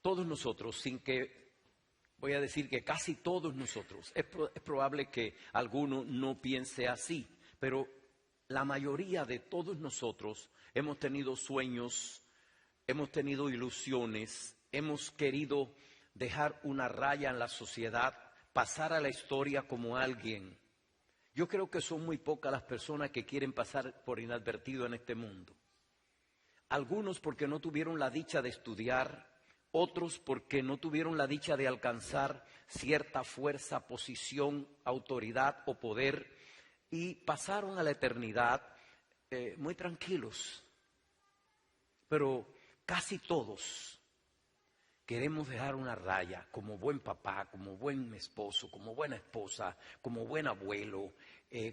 todos nosotros, sin que, voy a decir que casi todos nosotros, es probable que alguno no piense así, pero la mayoría de todos nosotros hemos tenido sueños, hemos tenido ilusiones, hemos querido dejar una raya en la sociedad, pasar a la historia como alguien. Yo creo que son muy pocas las personas que quieren pasar por inadvertido en este mundo. Algunos porque no tuvieron la dicha de estudiar, otros porque no tuvieron la dicha de alcanzar cierta fuerza, posición, autoridad o poder y pasaron a la eternidad muy tranquilos. Pero casi todos queremos dejar una raya como buen papá, como buen esposo, como buena esposa, como buen abuelo,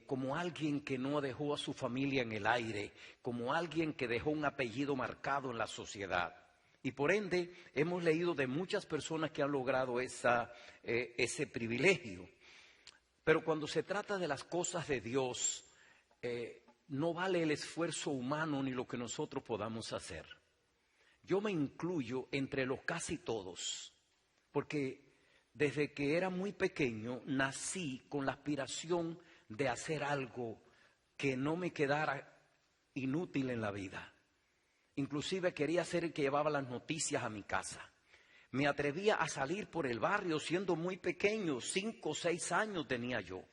como alguien que no dejó a su familia en el aire, como alguien que dejó un apellido marcado en la sociedad. Y por ende hemos leído de muchas personas que han logrado ese privilegio. Pero cuando se trata de las cosas de Dios, no vale el esfuerzo humano ni lo que nosotros podamos hacer. Yo me incluyo entre los casi todos, porque desde que era muy pequeño nací con la aspiración de hacer algo que no me quedara inútil en la vida. Inclusive quería ser el que llevaba las noticias a mi casa. Me atrevía a salir por el barrio siendo muy pequeño, 5 o 6 años tenía yo.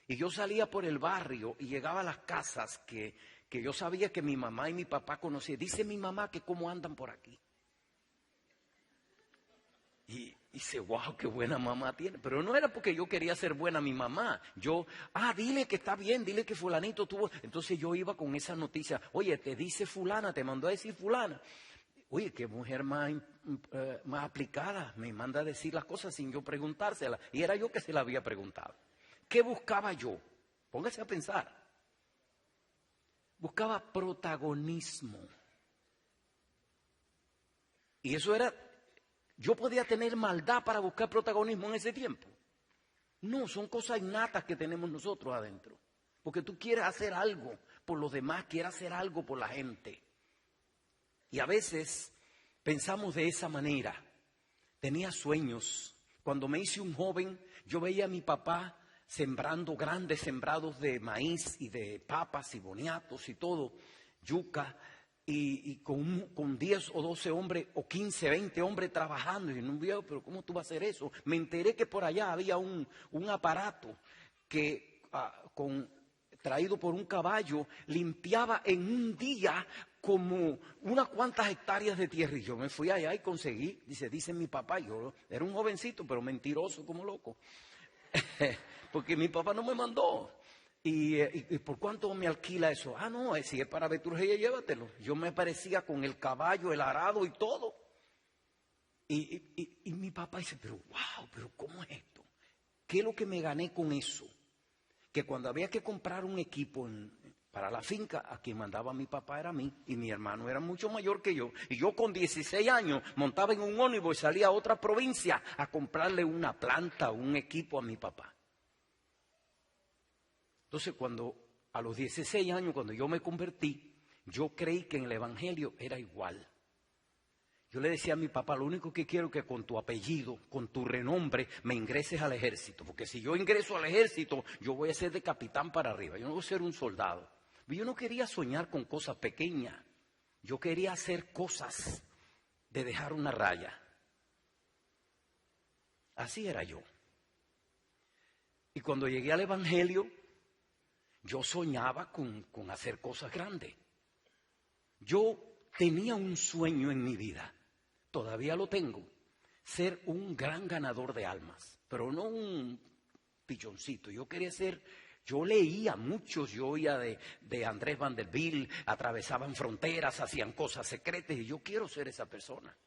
Y yo salía por el barrio y llegaba a las casas que yo sabía que mi mamá y mi papá conocían. Dice mi mamá que cómo andan por aquí. Y dice, wow, qué buena mamá tiene. Pero no era porque yo quería ser buena mi mamá. Dile que está bien, dile que fulanito tuvo. Entonces yo iba con esa noticia. Oye, te dice fulana, te mandó a decir fulana. Oye, qué mujer más aplicada. Me manda a decir las cosas sin yo preguntárselas. Y era yo que se la había preguntado. ¿Qué buscaba yo? Póngase a pensar. Buscaba protagonismo. Y eso era, yo podía tener maldad para buscar protagonismo en ese tiempo. No, son cosas innatas que tenemos nosotros adentro. Porque tú quieres hacer algo por los demás, quieres hacer algo por la gente. Y a veces pensamos de esa manera. Tenía sueños. Cuando me hice un joven, yo veía a mi papá sembrando grandes sembrados de maíz y de papas y boniatos y todo, yuca, y con 10 o 12 hombres o 15, 20 hombres trabajando. Y en un video, pero ¿cómo tú vas a hacer eso? Me enteré que por allá había un aparato que traído por un caballo limpiaba en un día como unas cuantas hectáreas de tierra. Y yo me fui allá y conseguí, dice mi papá, yo era un jovencito pero mentiroso como loco. Porque mi papá no me mandó. ¿Y por cuánto me alquila eso? No, si es para Beturgeya, llévatelo. Yo me parecía con el caballo, el arado y todo. Y mi papá dice, pero wow, pero ¿cómo es esto? ¿Qué es lo que me gané con eso? Que cuando había que comprar un equipo para la finca, a quien mandaba mi papá era a mí, y mi hermano era mucho mayor que yo. Y yo con 16 años montaba en un ómnibus y salía a otra provincia a comprarle una planta, un equipo a mi papá. Entonces a los 16 años, cuando yo me convertí, yo creí que en el Evangelio era igual. Yo le decía a mi papá, lo único que quiero es que con tu apellido, con tu renombre, me ingreses al ejército. Porque si yo ingreso al ejército, yo voy a ser de capitán para arriba. Yo no voy a ser un soldado. Yo no quería soñar con cosas pequeñas. Yo quería hacer cosas de dejar una raya. Así era yo. Y cuando llegué al Evangelio, yo soñaba con hacer cosas grandes. Yo tenía un sueño en mi vida, todavía lo tengo, ser un gran ganador de almas, pero no un pichoncito. Yo leía muchos, yo oía de Andrés Vanderbilt, atravesaban fronteras, hacían cosas secretas, y yo quiero ser esa persona.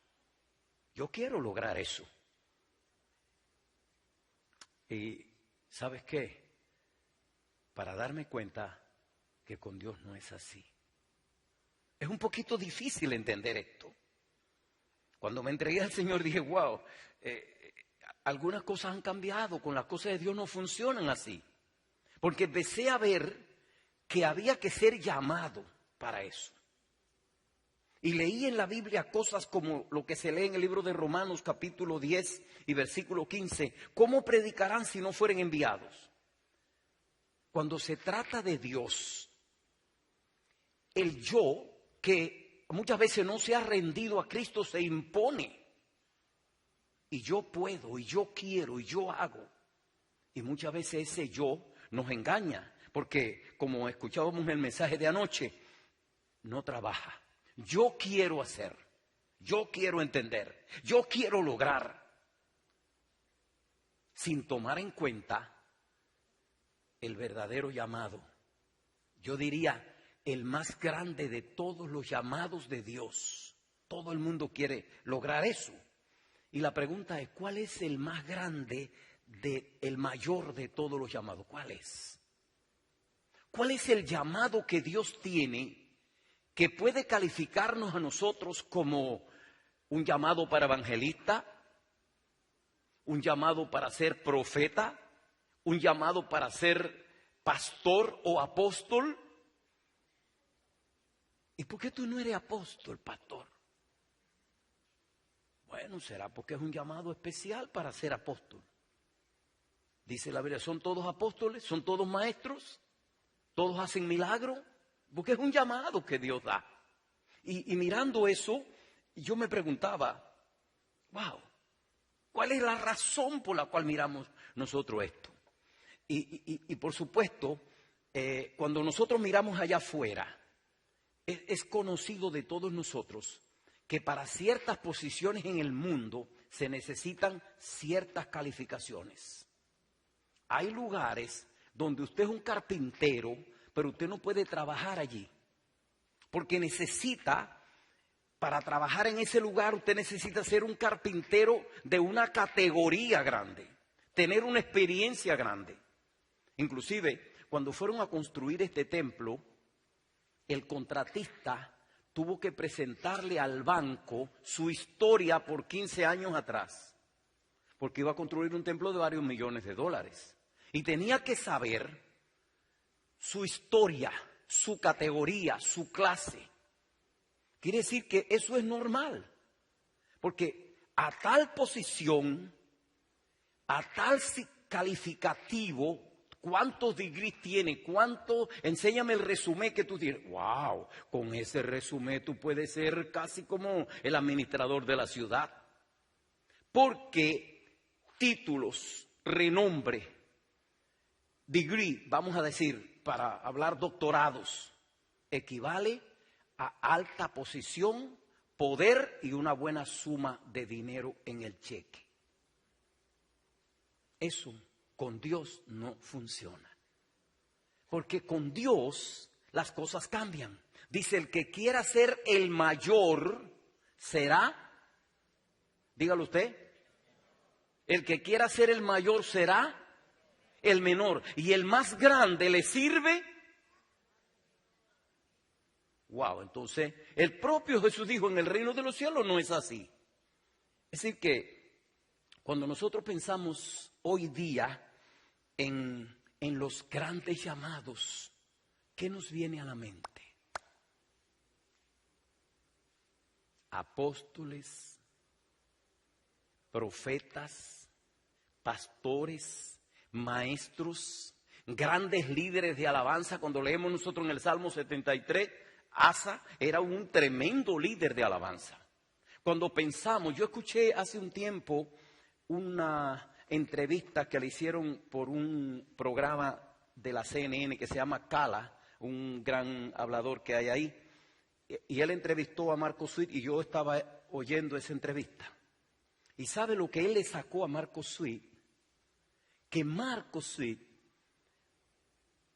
Yo quiero lograr eso. Y ¿sabes qué? Para darme cuenta que con Dios no es así. Es un poquito difícil entender esto. Cuando me entregué al Señor dije, wow, algunas cosas han cambiado, con las cosas de Dios no funcionan así. Porque empecé a ver que había que ser llamado para eso. Y leí en la Biblia cosas como lo que se lee en el libro de Romanos capítulo 10 y versículo 15. ¿Cómo predicarán si no fueren enviados? Cuando se trata de Dios, el yo que muchas veces no se ha rendido a Cristo se impone. Y yo puedo, y yo quiero, y yo hago. Y muchas veces ese yo nos engaña, porque como escuchábamos en el mensaje de anoche, no trabaja. Yo quiero hacer, yo quiero entender, yo quiero lograr, sin tomar en cuenta el verdadero llamado. Yo diría, el más grande de todos los llamados de Dios. Todo el mundo quiere lograr eso. Y la pregunta es, ¿cuál es el más grande, el mayor de todos los llamados? ¿Cuál es? ¿Cuál es el llamado que Dios tiene que puede calificarnos a nosotros como un llamado para evangelista, un llamado para ser profeta, un llamado para ser pastor o apóstol? ¿Y por qué tú no eres apóstol, pastor? Bueno, será porque es un llamado especial para ser apóstol. Dice la Biblia, ¿son todos apóstoles? ¿Son todos maestros? ¿Todos hacen milagros? Porque es un llamado que Dios da. Y mirando eso, yo me preguntaba, wow, ¿cuál es la razón por la cual miramos nosotros esto? Y por supuesto, cuando nosotros miramos allá afuera, es conocido de todos nosotros que para ciertas posiciones en el mundo se necesitan ciertas calificaciones. Hay lugares donde usted es un carpintero, pero usted no puede trabajar allí. Porque para trabajar en ese lugar, usted necesita ser un carpintero de una categoría grande, tener una experiencia grande. Inclusive, cuando fueron a construir este templo, el contratista tuvo que presentarle al banco su historia por 15 años atrás, porque iba a construir un templo de varios millones de dólares. Y tenía que saber su historia, su categoría, su clase. Quiere decir que eso es normal, porque a tal posición, a tal calificativo, ¿cuántos degrees tiene? Enséñame el resumen que tú tienes. ¡Wow! Con ese resumen tú puedes ser casi como el administrador de la ciudad. Porque títulos, renombre, degree, vamos a decir, para hablar doctorados, equivale a alta posición, poder y una buena suma de dinero en el cheque. Eso con Dios no funciona. Porque con Dios las cosas cambian. Dice, el que quiera ser el mayor será, dígalo usted, el que quiera ser el mayor será el menor. Y el más grande le sirve. Wow, entonces el propio Jesús dijo, en el reino de los cielos no es así. Es decir que cuando nosotros pensamos hoy día en los grandes llamados, ¿qué nos viene a la mente? Apóstoles, profetas, pastores, maestros, grandes líderes de alabanza. Cuando leemos nosotros en el Salmo 73, Asa era un tremendo líder de alabanza. Cuando pensamos, yo escuché hace un tiempo una entrevista que le hicieron por un programa de la CNN que se llama Cala, un gran hablador que hay ahí, y él entrevistó a Marcos Witt y yo estaba oyendo esa entrevista. ¿Y sabe lo que él le sacó a Marcos Witt? Que Marcos Witt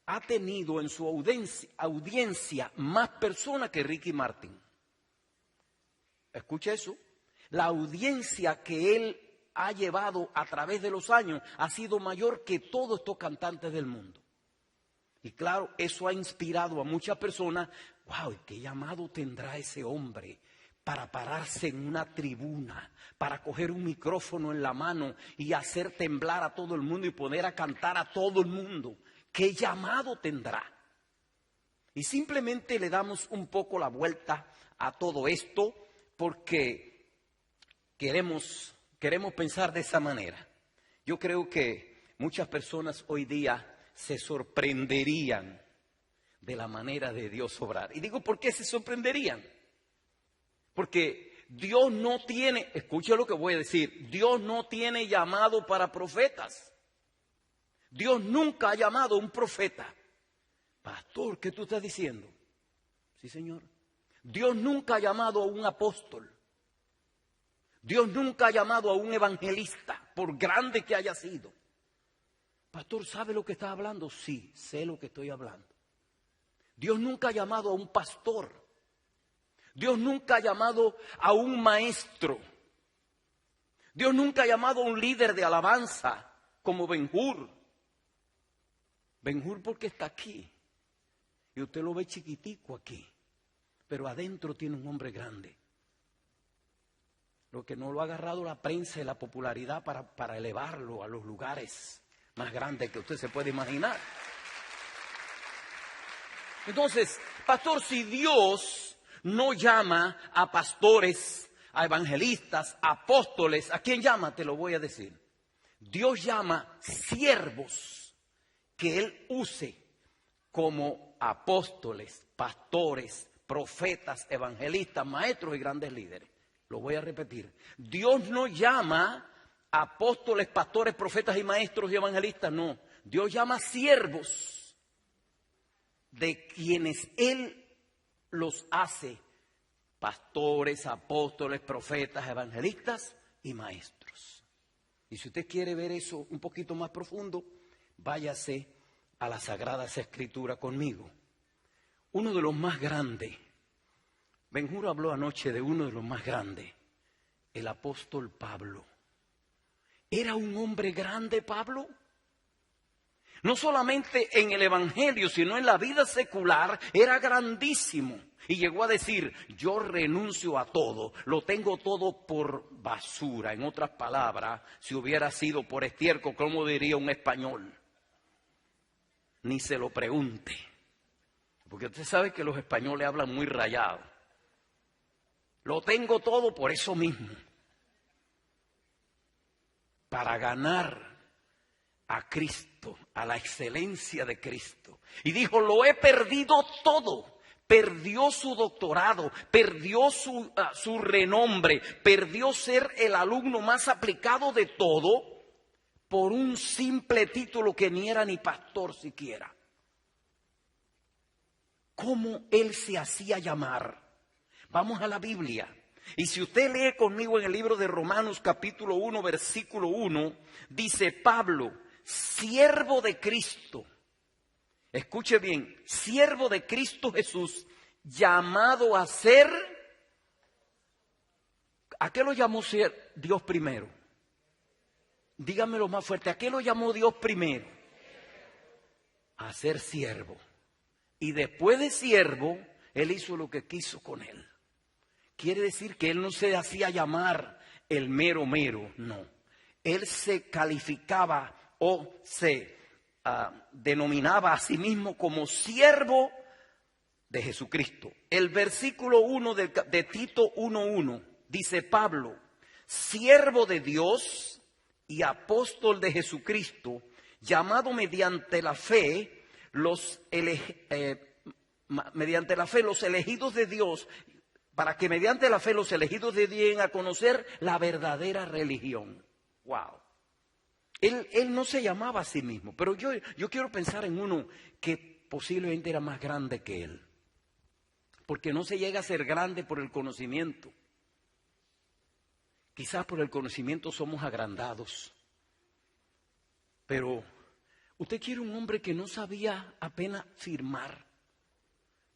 ha tenido en su audiencia más personas que Ricky Martin. Escucha eso. La audiencia que él ha llevado a través de los años ha sido mayor que todos estos cantantes del mundo. Y claro, eso ha inspirado a muchas personas. ¡Wow! ¿Qué llamado tendrá ese hombre para pararse en una tribuna, para coger un micrófono en la mano y hacer temblar a todo el mundo y poner a cantar a todo el mundo? ¿Qué llamado tendrá? Y simplemente le damos un poco la vuelta a todo esto porque queremos pensar de esa manera. Yo creo que muchas personas hoy día se sorprenderían de la manera de Dios obrar. Y digo, ¿por qué se sorprenderían? Porque Dios no tiene, escuche lo que voy a decir, Dios no tiene llamado para profetas. Dios nunca ha llamado a un profeta. Pastor, ¿qué tú estás diciendo? Sí, Señor. Dios nunca ha llamado a un apóstol. Dios nunca ha llamado a un evangelista, por grande que haya sido. Pastor, ¿sabe lo que está hablando? Sí, sé lo que estoy hablando. Dios nunca ha llamado a un pastor. Dios nunca ha llamado a un maestro. Dios nunca ha llamado a un líder de alabanza como Ben-Hur. Ben-Hur porque está aquí. Y usted lo ve chiquitico aquí. Pero adentro tiene un hombre grande. Lo que no lo ha agarrado la prensa y la popularidad para elevarlo a los lugares más grandes que usted se puede imaginar. Entonces, pastor, si Dios no llama a pastores, a evangelistas, a apóstoles, ¿a quién llama? Te lo voy a decir. Dios llama siervos que Él use como apóstoles, pastores, profetas, evangelistas, maestros y grandes líderes. Lo voy a repetir. Dios no llama a apóstoles, pastores, profetas y maestros y evangelistas, no. Dios llama siervos de quienes Él los hace pastores, apóstoles, profetas, evangelistas y maestros. Y si usted quiere ver eso un poquito más profundo, váyase a las Sagradas Escrituras conmigo. Uno de los más grandes, Ben-Hur habló anoche de uno de los más grandes, el apóstol Pablo. ¿Era un hombre grande Pablo? No solamente en el Evangelio, sino en la vida secular, era grandísimo. Y llegó a decir, yo renuncio a todo, lo tengo todo por basura. En otras palabras, si hubiera sido por estiércol, ¿cómo diría un español? Ni se lo pregunte. Porque usted sabe que los españoles hablan muy rayados. Lo tengo todo por eso mismo. Para ganar a Cristo, a la excelencia de Cristo. Y dijo, lo he perdido todo. Perdió su doctorado, perdió su renombre, perdió ser el alumno más aplicado de todo por un simple título que ni era ni pastor siquiera. ¿Cómo él se hacía llamar? Vamos a la Biblia. Y si usted lee conmigo en el libro de Romanos capítulo 1, versículo 1, dice Pablo, siervo de Cristo. Escuche bien, siervo de Cristo Jesús, llamado a ser. ¿A qué lo llamó Dios primero? Dígamelo más fuerte, ¿a qué lo llamó Dios primero? A ser siervo. Y después de siervo, Él hizo lo que quiso con él. Quiere decir que Él no se hacía llamar el mero mero, no. Él se calificaba o se denominaba a sí mismo como siervo de Jesucristo. El versículo 1 de Tito 1:1 dice Pablo, siervo de Dios y apóstol de Jesucristo, llamado mediante la fe los elegidos de Dios, para que mediante la fe los elegidos de Dios lleguen a conocer la verdadera religión. Wow. Él no se llamaba a sí mismo, pero yo quiero pensar en uno que posiblemente era más grande que él. Porque no se llega a ser grande por el conocimiento. Quizás por el conocimiento somos agrandados. Pero usted quiere un hombre que no sabía apenas firmar.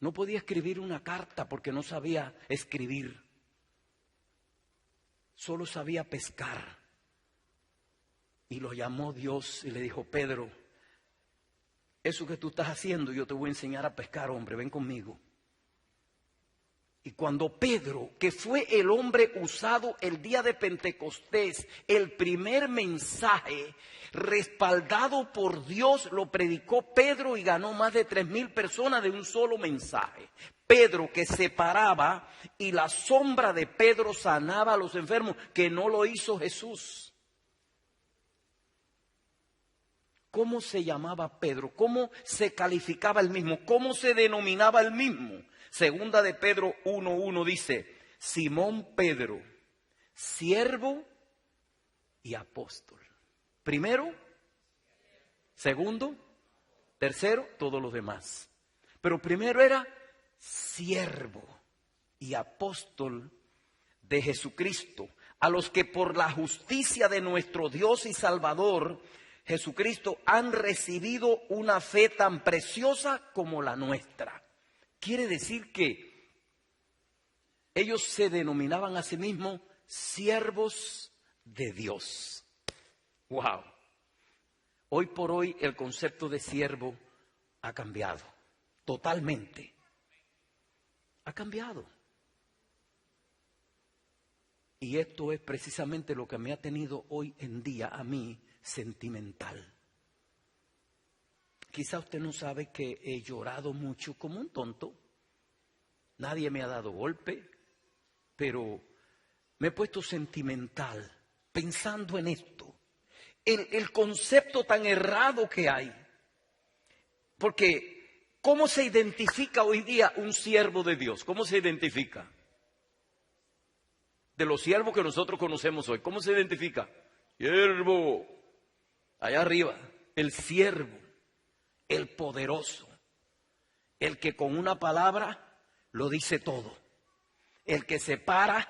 No podía escribir una carta porque no sabía escribir. Solo sabía pescar. Y lo llamó Dios y le dijo, Pedro, eso que tú estás haciendo, yo te voy a enseñar a pescar, hombre, ven conmigo. Y cuando Pedro, que fue el hombre usado el día de Pentecostés, el primer mensaje respaldado por Dios, lo predicó Pedro y ganó más de 3,000 personas de un solo mensaje. Pedro que se paraba y la sombra de Pedro sanaba a los enfermos, que no lo hizo Jesús. ¿Cómo se llamaba Pedro? ¿Cómo se calificaba él mismo? ¿Cómo se denominaba él mismo? Segunda de Pedro 1:1 dice: Simón Pedro, siervo y apóstol. Primero, segundo, tercero, todos los demás. Pero primero era siervo y apóstol de Jesucristo, a los que por la justicia de nuestro Dios y Salvador Jesucristo han recibido una fe tan preciosa como la nuestra. Quiere decir que ellos se denominaban a sí mismos siervos de Dios. ¡Wow! Hoy por hoy el concepto de siervo ha cambiado totalmente. Ha cambiado. Y esto es precisamente lo que me ha tenido hoy en día a mí sentimental. Quizá usted no sabe que he llorado mucho como un tonto. Nadie me ha dado golpe, pero me he puesto sentimental pensando en esto. El concepto tan errado que hay. Porque, ¿cómo se identifica hoy día un siervo de Dios? ¿Cómo se identifica? De los siervos que nosotros conocemos hoy, ¿cómo se identifica? Siervo, allá arriba, el siervo, el poderoso, el que con una palabra lo dice todo, el que se para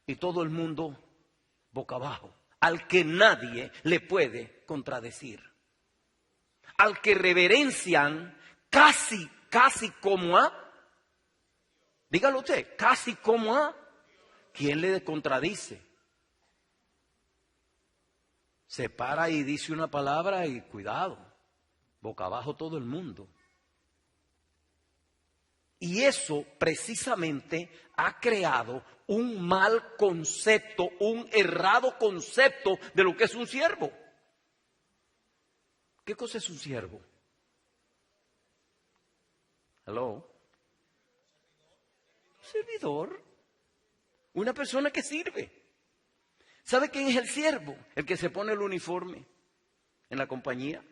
y todo el mundo boca abajo, al que nadie le puede contradecir, al que reverencian casi como a, dígalo usted, casi como a, ¿quién le contradice? Se para y dice una palabra y cuidado, boca abajo todo el mundo. Y eso precisamente ha creado un mal concepto, un errado concepto de lo que es un siervo. ¿Qué cosa es un siervo? Hello. Servidor. Una persona que sirve. ¿Sabe quién es el siervo? El que se pone el uniforme en la compañía.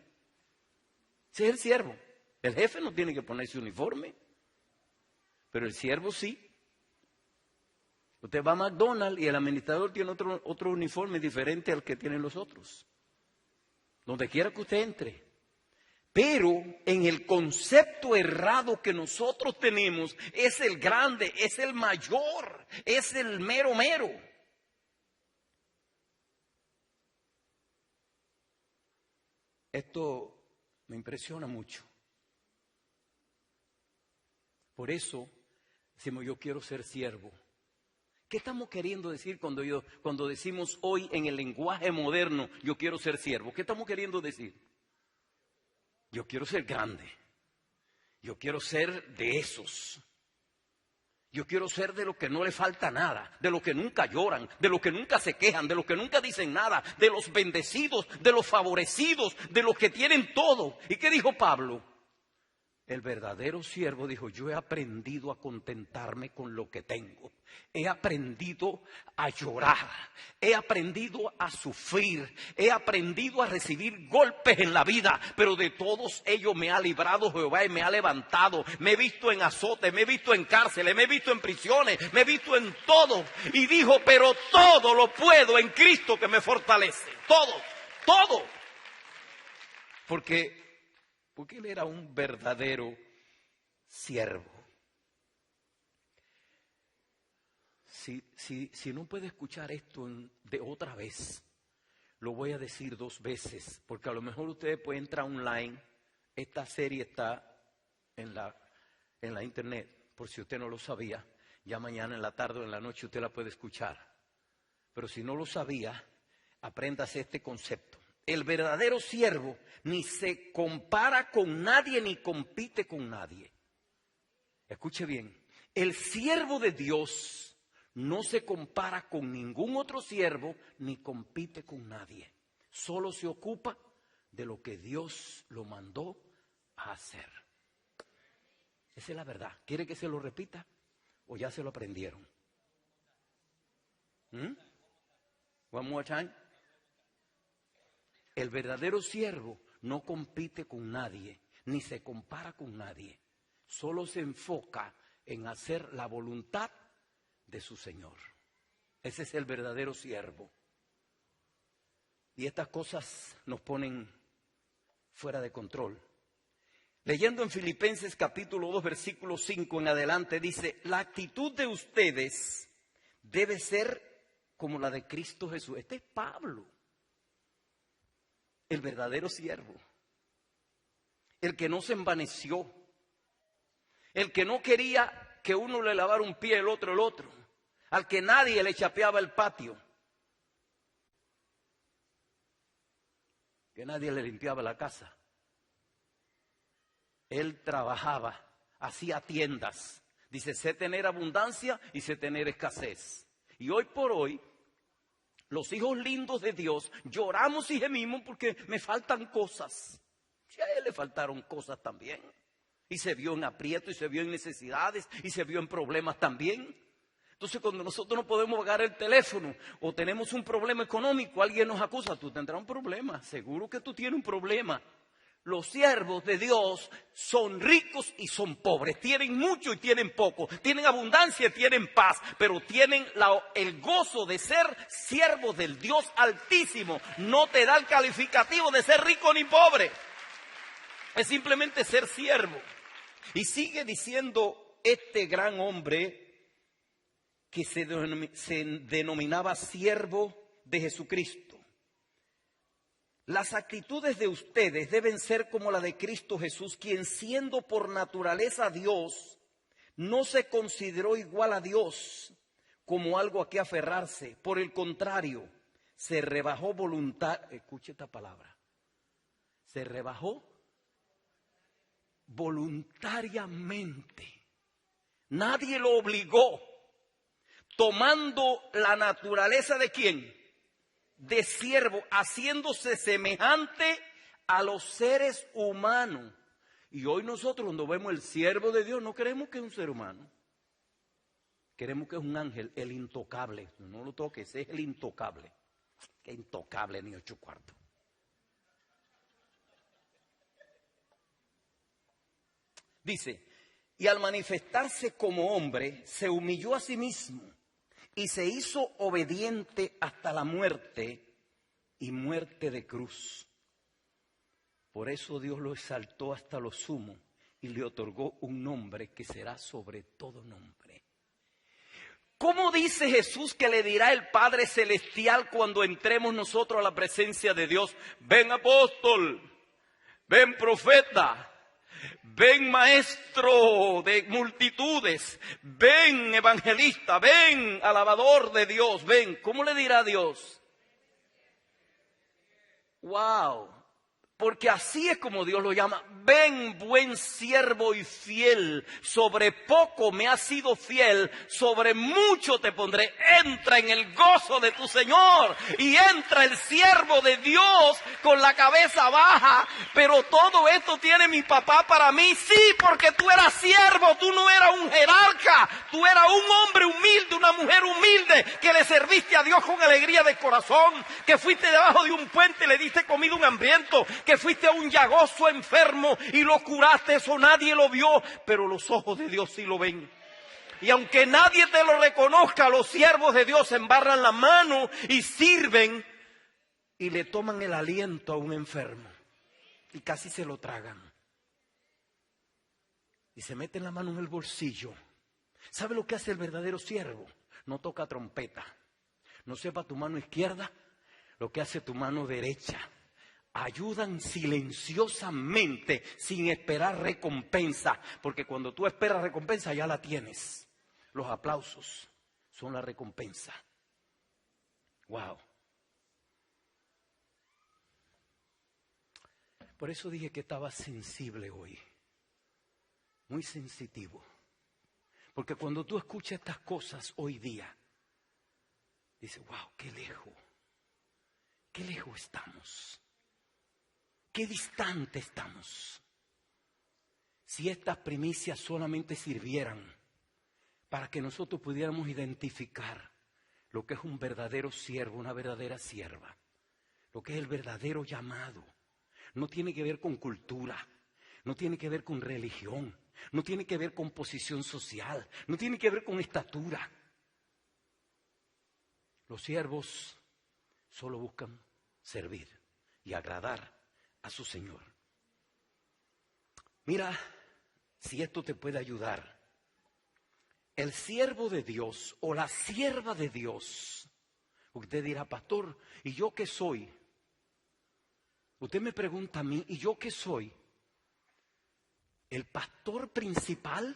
Ese es el siervo. El jefe no tiene que ponerse uniforme, pero el siervo sí. Usted va a McDonald's y el administrador tiene otro uniforme diferente al que tienen los otros. Donde quiera que usted entre. Pero en el concepto errado que nosotros tenemos, es el grande, es el mayor, es el mero mero. Esto me impresiona mucho. Por eso decimos, yo quiero ser siervo. ¿Qué estamos queriendo decir cuando decimos hoy en el lenguaje moderno, yo quiero ser siervo? ¿Qué estamos queriendo decir? Yo quiero ser grande. Yo quiero ser de esos. Yo quiero ser de los que no le falta nada, de los que nunca lloran, de los que nunca se quejan, de los que nunca dicen nada, de los bendecidos, de los favorecidos, de los que tienen todo. ¿Y qué dijo Pablo? El verdadero siervo dijo, yo he aprendido a contentarme con lo que tengo. He aprendido a llorar, he aprendido a sufrir, he aprendido a recibir golpes en la vida, pero de todos ellos me ha librado Jehová y me ha levantado. Me he visto en azotes, me he visto en cárceles, me he visto en prisiones, me he visto en todo. Y dijo, pero todo lo puedo en Cristo que me fortalece. Todo, todo. Porque él era un verdadero siervo. Si no puede escuchar esto de otra vez, lo voy a decir 2 veces, porque a lo mejor ustedes pueden entrar online. Esta serie está en la internet, por si usted no lo sabía. Ya mañana en la tarde o en la noche usted la puede escuchar. Pero si no lo sabía, apréndase este concepto. El verdadero siervo ni se compara con nadie ni compite con nadie. Escuche bien, el siervo de Dios no se compara con ningún otro siervo ni compite con nadie. Solo se ocupa de lo que Dios lo mandó a hacer. Esa es la verdad. ¿Quiere que se lo repita? ¿O ya se lo aprendieron? One more time. El verdadero siervo no compite con nadie, ni se compara con nadie. Solo se enfoca en hacer la voluntad de su Señor. Ese es el verdadero siervo. Y estas cosas nos ponen fuera de control. Leyendo en Filipenses capítulo 2, versículo 5 en adelante, dice: la actitud de ustedes debe ser como la de Cristo Jesús. Este es Pablo, el verdadero siervo, el que no se envaneció, el que no quería que uno le lavara un pie el otro, al que nadie le chapeaba el patio, que nadie le limpiaba la casa. Él trabajaba, hacía tiendas. Dice, sé tener abundancia y sé tener escasez. Y hoy por hoy, los hijos lindos de Dios lloramos y gemimos porque me faltan cosas. Si a él le faltaron cosas también. Y se vio en aprieto, y se vio en necesidades, y se vio en problemas también. Entonces, cuando nosotros no podemos pagar el teléfono o tenemos un problema económico, alguien nos acusa, tú tendrás un problema. Seguro que tú tienes un problema. Los siervos de Dios son ricos y son pobres, tienen mucho y tienen poco, tienen abundancia y tienen paz, pero tienen el gozo de ser siervos del Dios Altísimo. No te da el calificativo de ser rico ni pobre, es simplemente ser siervo. Y sigue diciendo este gran hombre que se denominaba siervo de Jesucristo. Las actitudes de ustedes deben ser como la de Cristo Jesús, quien siendo por naturaleza Dios, no se consideró igual a Dios como algo a que aferrarse. Por el contrario, se rebajó escuche esta palabra, se rebajó voluntariamente. Nadie lo obligó, tomando la naturaleza ¿de quién? De siervo, haciéndose semejante a los seres humanos. Y hoy nosotros cuando vemos el siervo de Dios no creemos que es un ser humano. Queremos que es un ángel, el intocable. No lo toques, es el intocable. Que intocable ni 8 cuartos. Dice, y al manifestarse como hombre, se humilló a sí mismo. Y se hizo obediente hasta la muerte y muerte de cruz. Por eso Dios lo exaltó hasta lo sumo y le otorgó un nombre que será sobre todo nombre. ¿Cómo dice Jesús que le dirá el Padre Celestial cuando entremos nosotros a la presencia de Dios? Ven apóstol, ven profeta. Ven maestro de multitudes, ven evangelista, ven alabador de Dios, ven. ¿Cómo le dirá Dios? Wow, porque así es como Dios lo llama. Ven buen siervo y fiel, sobre poco me has sido fiel, sobre mucho te pondré. Entra en el gozo de tu Señor y entra el siervo de Dios con la cabeza baja. Pero todo esto tiene mi papá para mí. Sí, porque tú eras siervo, tú no eras un jerarca, tú eras un hombre humilde, una mujer humilde que le serviste a Dios con alegría de corazón, que fuiste debajo de un puente y le diste comida a un hambriento, que fuiste a un llagoso enfermo y lo curaste. Eso nadie lo vio, pero los ojos de Dios sí lo ven. Y aunque nadie te lo reconozca, los siervos de Dios embarran la mano y sirven y le toman el aliento a un enfermo y casi se lo tragan. Y se meten la mano en el bolsillo. ¿Sabe lo que hace el verdadero siervo? No toca trompeta. No sepa tu mano izquierda lo que hace tu mano derecha. Ayudan silenciosamente sin esperar recompensa, porque cuando tú esperas recompensa ya la tienes. Los aplausos son la recompensa. Wow. Por eso dije que estaba sensible hoy, muy sensitivo, porque cuando tú escuchas estas cosas hoy día, dices, wow, qué lejos estamos. Qué distante estamos. si estas primicias solamente sirvieran para que nosotros pudiéramos identificar lo que es un verdadero siervo, una verdadera sierva, lo que es el verdadero llamado. No tiene que ver con cultura, no tiene que ver con religión, no tiene que ver con posición social, no tiene que ver con estatura. Los siervos solo buscan servir y agradar a su Señor. Mira si esto te puede ayudar. El siervo de Dios o la sierva de Dios. Usted dirá, pastor, ¿y yo qué soy? Usted me pregunta a mí, ¿y yo qué soy? ¿El pastor principal?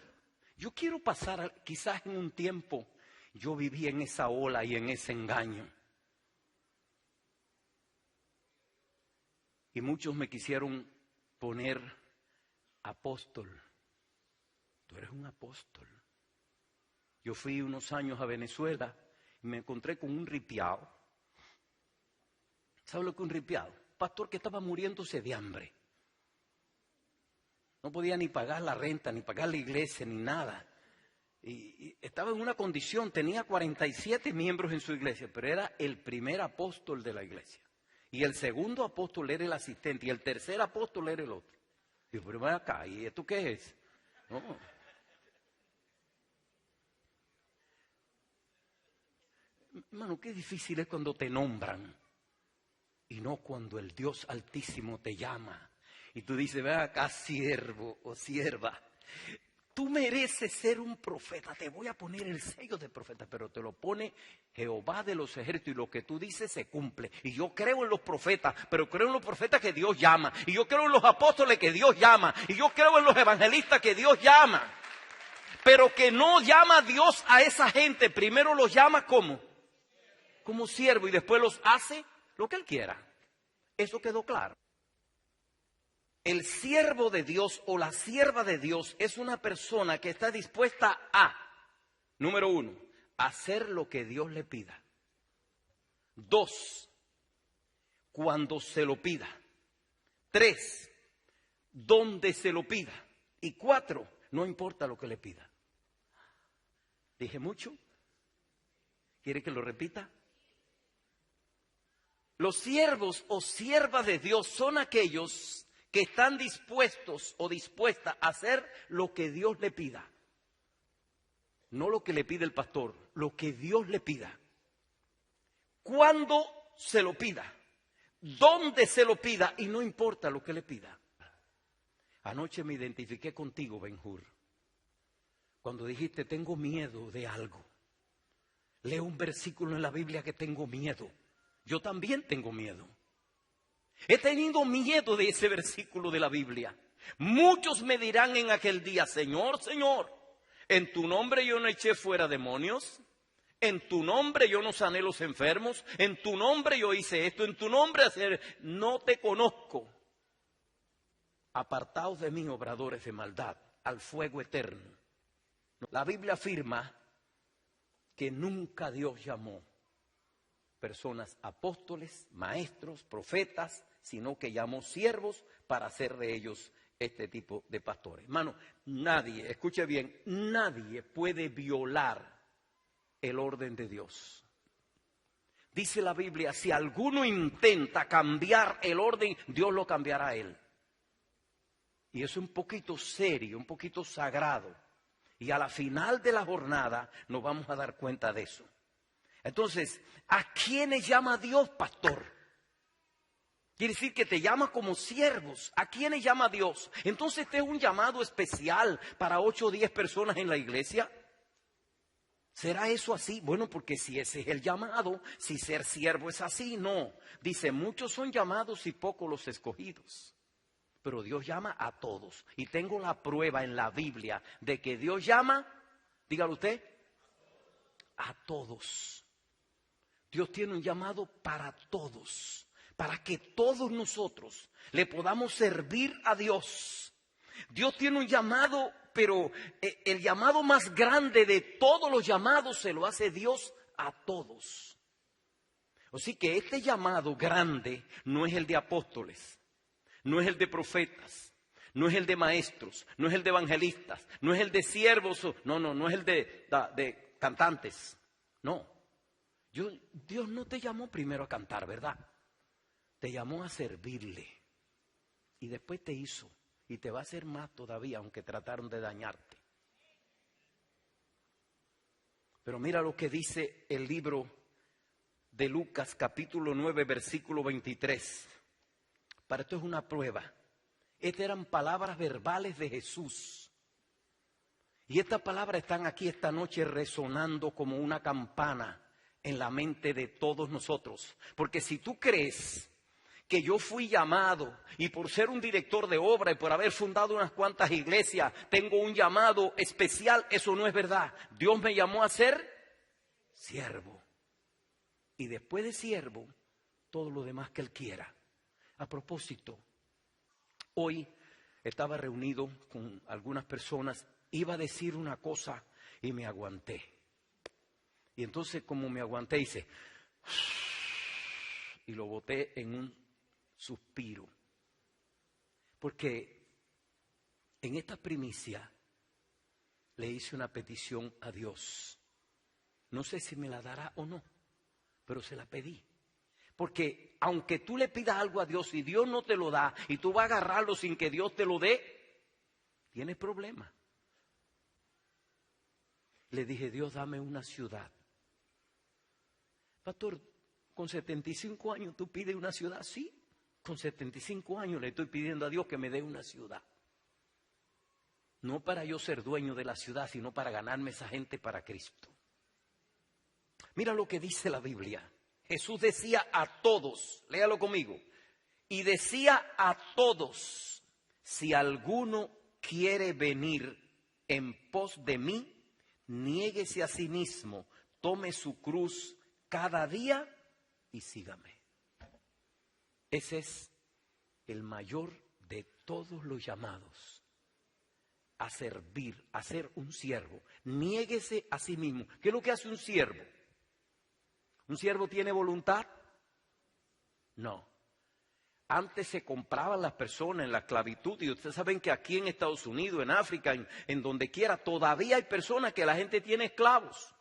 Yo quiero pasar, quizás en un tiempo, yo viví en esa ola y en ese engaño. Y muchos me quisieron poner apóstol. Tú eres un apóstol. Yo fui unos años a Venezuela y me encontré con un ripiao. ¿Sabe lo que es un ripiao? Pastor que estaba muriéndose de hambre. No podía ni pagar la renta, ni pagar la iglesia, ni nada. Y estaba en una condición, tenía 47 miembros en su iglesia, pero era el primer apóstol de la iglesia. Y el segundo apóstol era el asistente, y el tercer apóstol era el otro. Digo, pero ven acá, ¿y esto qué es? No. Hermano, qué difícil es cuando te nombran y no cuando el Dios Altísimo te llama. Y tú dices, ven acá, siervo o sierva. Tú mereces ser un profeta, te voy a poner el sello de profeta, pero te lo pone Jehová de los ejércitos y lo que tú dices se cumple. Y yo creo en los profetas, pero creo en los profetas que Dios llama. Y yo creo en los apóstoles que Dios llama. Y yo creo en los evangelistas que Dios llama. Pero que no llama a Dios a esa gente, primero los llama como siervo y después los hace lo que Él quiera. Eso quedó claro. El siervo de Dios o la sierva de Dios es una persona que está dispuesta a, número 1, hacer lo que Dios le pida. 2, cuando se lo pida. 3, donde se lo pida. Y 4, no importa lo que le pida. ¿Dije mucho? ¿Quiere que lo repita? Los siervos o siervas de Dios son aquellos que están dispuestos o dispuestas a hacer lo que Dios le pida. No lo que le pide el pastor, lo que Dios le pida. Cuando se lo pida, donde se lo pida y no importa lo que le pida. Anoche me identifiqué contigo, Ben-Hur, cuando dijiste tengo miedo de algo. Leo un versículo en la Biblia que tengo miedo. Yo también tengo miedo. He tenido miedo de ese versículo de la Biblia. Muchos me dirán en aquel día, Señor, Señor, en tu nombre yo no eché fuera demonios, en tu nombre yo no sané los enfermos, en tu nombre yo hice esto, en tu nombre hacer, no te conozco. Apartaos de mí, obradores de maldad, al fuego eterno. La Biblia afirma que nunca Dios llamó personas apóstoles, maestros, profetas, sino que llamó siervos para hacer de ellos este tipo de pastores. Hermano, nadie, escuche bien, nadie puede violar el orden de Dios. Dice la Biblia, si alguno intenta cambiar el orden, Dios lo cambiará a él. Y eso es un poquito serio, un poquito sagrado. Y a la final de la jornada nos vamos a dar cuenta de eso. Entonces, ¿a quiénes llama Dios, pastor? Quiere decir que te llama como siervos. ¿A quiénes llama Dios? Entonces, ¿este es un llamado especial para 8 o 10 personas en la iglesia? ¿Será eso así? Bueno, porque si ese es el llamado, si ser siervo es así, no. Dice, muchos son llamados y pocos los escogidos. Pero Dios llama a todos. Y tengo la prueba en la Biblia de que Dios llama, dígalo usted, a todos. Dios tiene un llamado para todos, para que todos nosotros le podamos servir a Dios. Dios tiene un llamado, pero el llamado más grande de todos los llamados se lo hace Dios a todos. Así que este llamado grande no es el de apóstoles, no es el de profetas, no es el de maestros, no es el de evangelistas, no es el de siervos, no es el de cantantes. No, Dios no te llamó primero a cantar, ¿verdad? Te llamó a servirle y después te hizo y te va a hacer más todavía, aunque trataron de dañarte. Pero mira lo que dice el libro de Lucas, capítulo 9, versículo 23. Para esto es una prueba. Estas eran palabras verbales de Jesús. Y estas palabras están aquí esta noche resonando como una campana en la mente de todos nosotros. Porque si tú crees que yo fui llamado y por ser un director de obra y por haber fundado unas cuantas iglesias tengo un llamado especial, eso no es verdad. Dios me llamó a ser siervo. Y después de siervo, todo lo demás que Él quiera. A propósito, hoy estaba reunido con algunas personas, iba a decir una cosa y me aguanté. Y entonces como me aguanté hice y lo boté en un suspiro. Porque en esta primicia le hice una petición a Dios. No sé si me la dará o no, pero se la pedí. Porque aunque tú le pidas algo a Dios y Dios no te lo da y tú vas a agarrarlo sin que Dios te lo dé, tienes problemas. Le dije, Dios, dame una ciudad. Pastor, con 75 años tú pides una ciudad. Sí, con 75 años le estoy pidiendo a Dios que me dé una ciudad. No para yo ser dueño de la ciudad, sino para ganarme esa gente para Cristo. Mira lo que dice la Biblia. Jesús decía a todos, léalo conmigo, y decía a todos, si alguno quiere venir en pos de mí, niéguese a sí mismo, tome su cruz cada día y sígame. Ese es el mayor de todos los llamados, a servir, a ser un siervo. Niéguese a sí mismo. ¿Qué es lo que hace un siervo? ¿Un siervo tiene voluntad? No. Antes se compraban las personas en la esclavitud y ustedes saben que aquí en Estados Unidos, en África, en donde quiera, todavía hay personas que la gente tiene esclavos.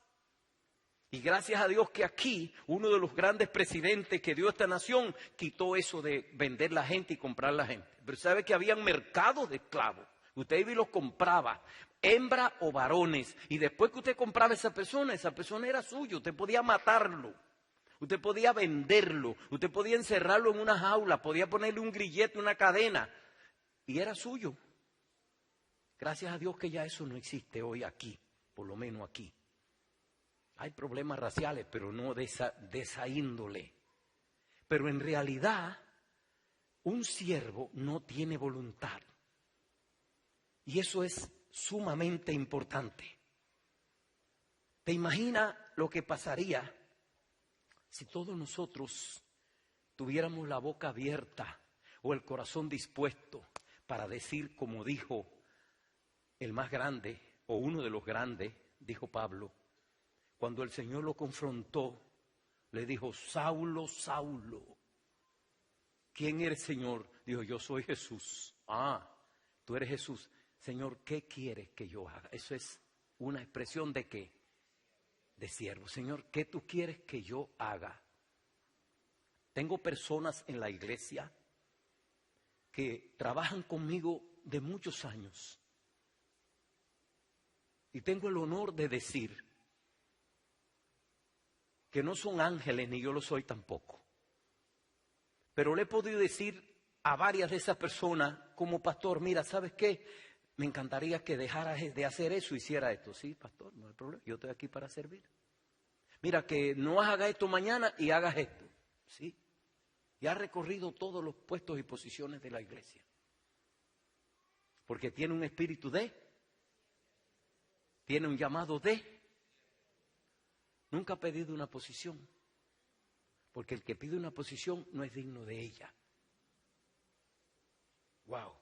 Y gracias a Dios que aquí, uno de los grandes presidentes que dio esta nación, quitó eso de vender la gente y comprar la gente. Pero sabe que había mercados de esclavos. Usted iba y los compraba, hembra o varones. Y después que usted compraba esa persona era suya. Usted podía matarlo. Usted podía venderlo. Usted podía encerrarlo en una jaula. Podía ponerle un grillete, una cadena. Y era suyo. Gracias a Dios que ya eso no existe hoy aquí. Por lo menos aquí. Hay problemas raciales, pero no de esa índole. Pero en realidad, un siervo no tiene voluntad. Y eso es sumamente importante. ¿Te imaginas lo que pasaría si todos nosotros tuviéramos la boca abierta o el corazón dispuesto para decir, como dijo el más grande o uno de los grandes, dijo Pablo, cuando el Señor lo confrontó, le dijo, Saulo, Saulo, ¿quién eres, Señor? Dijo, yo soy Jesús. Ah, tú eres Jesús. Señor, ¿qué quieres que yo haga? Eso es una expresión de ¿qué? De siervo. Señor, ¿qué tú quieres que yo haga? Tengo personas en la iglesia que trabajan conmigo de muchos años. Y tengo el honor de decir que no son ángeles, ni yo lo soy tampoco. Pero le he podido decir a varias de esas personas como pastor, mira, ¿sabes qué? Me encantaría que dejaras de hacer eso y hiciera esto. Sí, pastor, no hay problema, yo estoy aquí para servir. Mira, que no hagas esto mañana y hagas esto. Sí, y ha recorrido todos los puestos y posiciones de la iglesia. Porque tiene un espíritu tiene un llamado nunca ha pedido una posición. Porque el que pide una posición no es digno de ella. Wow.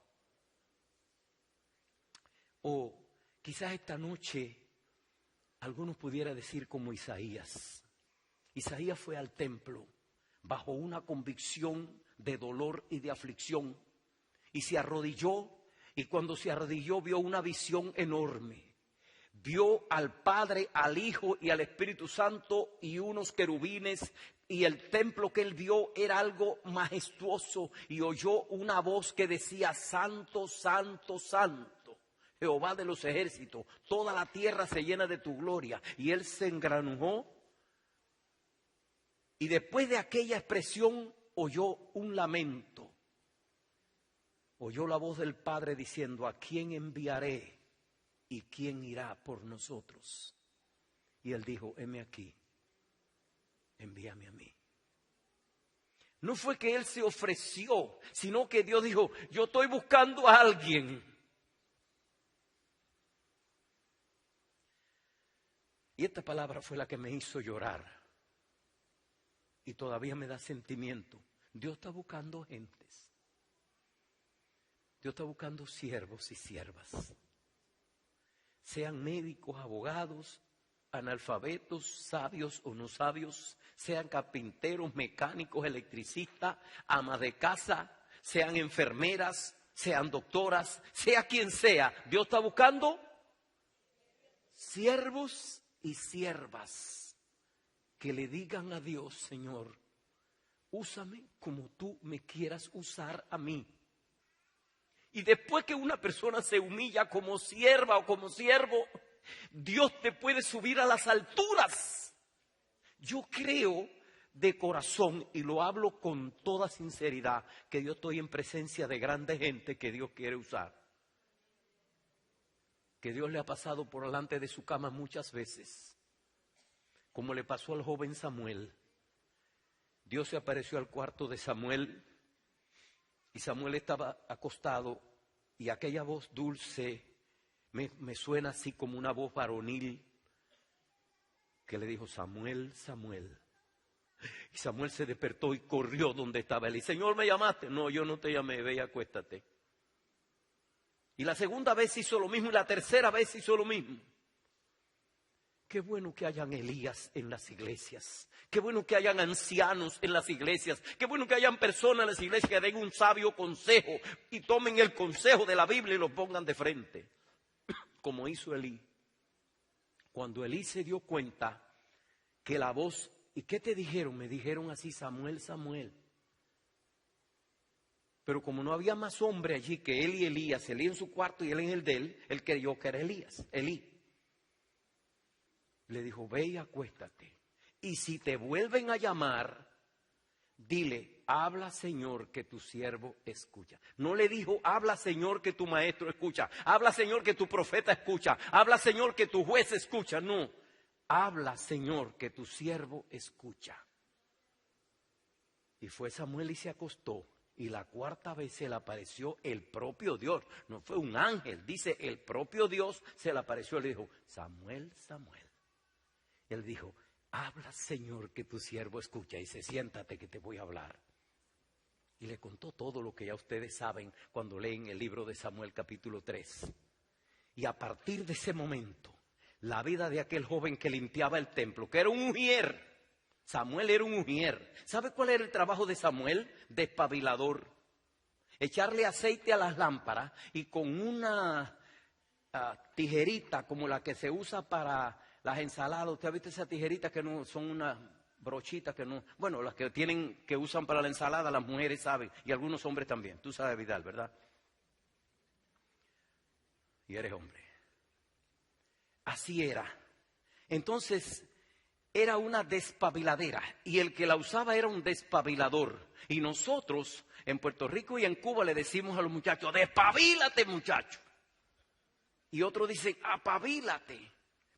O quizás esta noche algunos pudieran decir como Isaías. Isaías fue al templo bajo una convicción de dolor y de aflicción y se arrodilló Y cuando se arrodilló vio una visión enorme. Vio al Padre, al Hijo y al Espíritu Santo y unos querubines, y el templo que él vio era algo majestuoso, y oyó una voz que decía: Santo, Santo, Santo, Jehová de los ejércitos, toda la tierra se llena de tu gloria. Y él se engranujó, y después de aquella expresión oyó un lamento. Oyó la voz del Padre diciendo: ¿a quién enviaré? ¿Y quién irá por nosotros? Y él dijo: heme aquí, envíame a mí. No fue que él se ofreció, sino que Dios dijo: yo estoy buscando a alguien. Y esta palabra fue la que me hizo llorar. Y todavía me da sentimiento. Dios está buscando gentes. Dios está buscando siervos y siervas. Sean médicos, abogados, analfabetos, sabios o no sabios, sean carpinteros, mecánicos, electricistas, amas de casa, sean enfermeras, sean doctoras, sea quien sea. Dios está buscando siervos y siervas que le digan a Dios: Señor, úsame como tú me quieras usar a mí. Y después que una persona se humilla como sierva o como siervo, Dios te puede subir a las alturas. Yo creo de corazón, y lo hablo con toda sinceridad, que yo estoy en presencia de grande gente que Dios quiere usar. Que Dios le ha pasado por delante de su cama muchas veces, como le pasó al joven Samuel. Dios se apareció al cuarto de Samuel, y Samuel estaba acostado, y aquella voz dulce me suena así como una voz varonil que le dijo: Samuel, Samuel. Y Samuel se despertó y corrió donde estaba él. Y: Señor, ¿me llamaste? No, yo no te llamé, ve y acuéstate. Y la segunda vez hizo lo mismo, y la tercera vez hizo lo mismo. Qué bueno que hayan Elías en las iglesias. Qué bueno que hayan ancianos en las iglesias. Qué bueno que hayan personas en las iglesias que den un sabio consejo y tomen el consejo de la Biblia y lo pongan de frente, como hizo Elí. Cuando Elí se dio cuenta que la voz... ¿Y qué te dijeron? Me dijeron así: Samuel, Samuel. Pero como no había más hombre allí que él y Elías, Elí en su cuarto y él en el de él, él creyó que era Elí. Le dijo: ve y acuéstate. Y si te vuelven a llamar, dile: habla, Señor, que tu siervo escucha. No le dijo: habla, Señor, que tu maestro escucha. Habla, Señor, que tu profeta escucha. Habla, Señor, que tu juez escucha. No. Habla, Señor, que tu siervo escucha. Y fue Samuel y se acostó. Y la cuarta vez se le apareció el propio Dios. No fue un ángel. Dice: el propio Dios se le apareció y le dijo: Samuel, Samuel. Él dijo: habla, Señor, que tu siervo escucha. Y dice: siéntate que te voy a hablar. Y le contó todo lo que ya ustedes saben cuando leen el libro de Samuel capítulo 3. Y a partir de ese momento, la vida de aquel joven que limpiaba el templo, que era un ujier. Samuel era un ujier. ¿Sabe cuál era el trabajo de Samuel? Despabilador. Echarle aceite a las lámparas y con una tijerita como la que se usa para las ensaladas. ¿Usted ha visto esas tijeritas que no son unas brochitas que no? Bueno, las que usan para la ensalada, las mujeres saben, y algunos hombres también. Tú sabes, Vidal, ¿verdad? Y eres hombre. Así era. Entonces, era una despabiladera, y el que la usaba era un despabilador. Y nosotros, en Puerto Rico y en Cuba, le decimos a los muchachos: despabílate, muchacho. Y otros dicen: apavílate.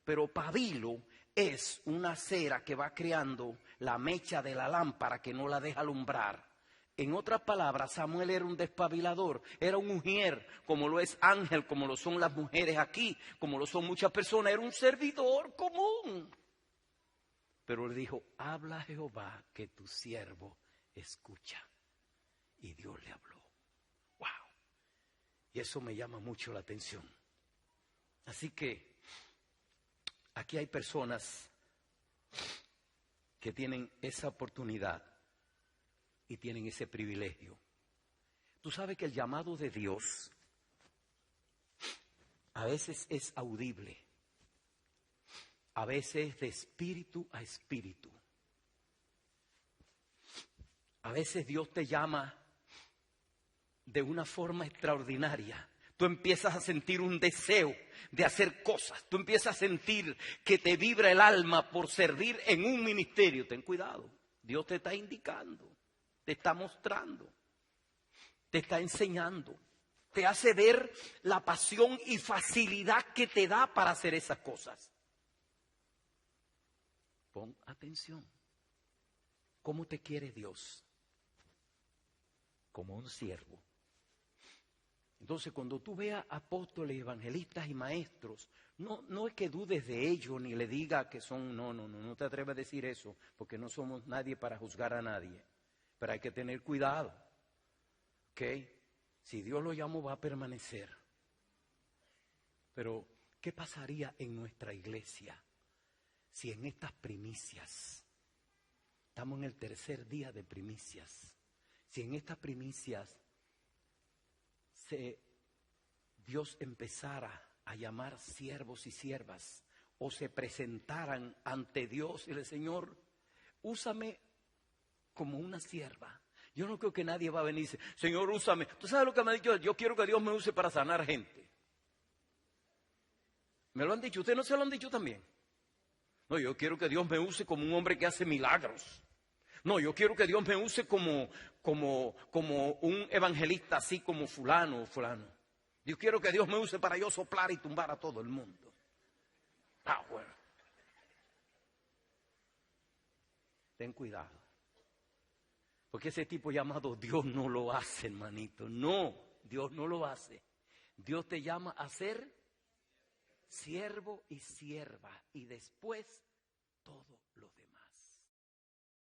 Pero pabilo es una cera que va creando la mecha de la lámpara que no la deja alumbrar. En otras palabras, Samuel era un despabilador, era un ujier, como lo es Ángel, como lo son las mujeres aquí, como lo son muchas personas. Era un servidor común. Pero le dijo: habla, Jehová, que tu siervo escucha. Y Dios le habló. ¡Wow! Y eso me llama mucho la atención. Así que aquí hay personas que tienen esa oportunidad y tienen ese privilegio. Tú sabes que el llamado de Dios a veces es audible, a veces de espíritu a espíritu. A veces Dios te llama de una forma extraordinaria. Tú empiezas a sentir un deseo de hacer cosas. Tú empiezas a sentir que te vibra el alma por servir en un ministerio. Ten cuidado. Dios te está indicando, te está mostrando, te está enseñando. Te hace ver la pasión y facilidad que te da para hacer esas cosas. Pon atención. ¿Cómo te quiere Dios? Como un siervo. Entonces, cuando tú veas apóstoles, evangelistas y maestros, no es que dudes de ellos ni le digas que son, no te atreves a decir eso, porque no somos nadie para juzgar a nadie. Pero hay que tener cuidado, ¿ok? Si Dios lo llamó, va a permanecer. Pero, ¿qué pasaría en nuestra iglesia si en estas primicias, estamos en el tercer día de primicias, si en estas primicias Dios empezara a llamar siervos y siervas o se presentaran ante Dios y el Señor, úsame como una sierva? Yo no creo que nadie va a venir y dice, Señor, úsame. ¿Tú sabes lo que me ha dicho? Yo quiero que Dios me use para sanar gente. ¿Me lo han dicho? ¿Ustedes no se lo han dicho también? No, yo quiero que Dios me use como un hombre que hace milagros. No, yo quiero que Dios me use como un evangelista, así como fulano o fulano. Yo quiero que Dios me use para yo soplar y tumbar a todo el mundo. Bueno. Ten cuidado. Porque ese tipo llamado Dios no lo hace, hermanito. No, Dios no lo hace. Dios te llama a ser siervo y sierva. Y después todo lo demás.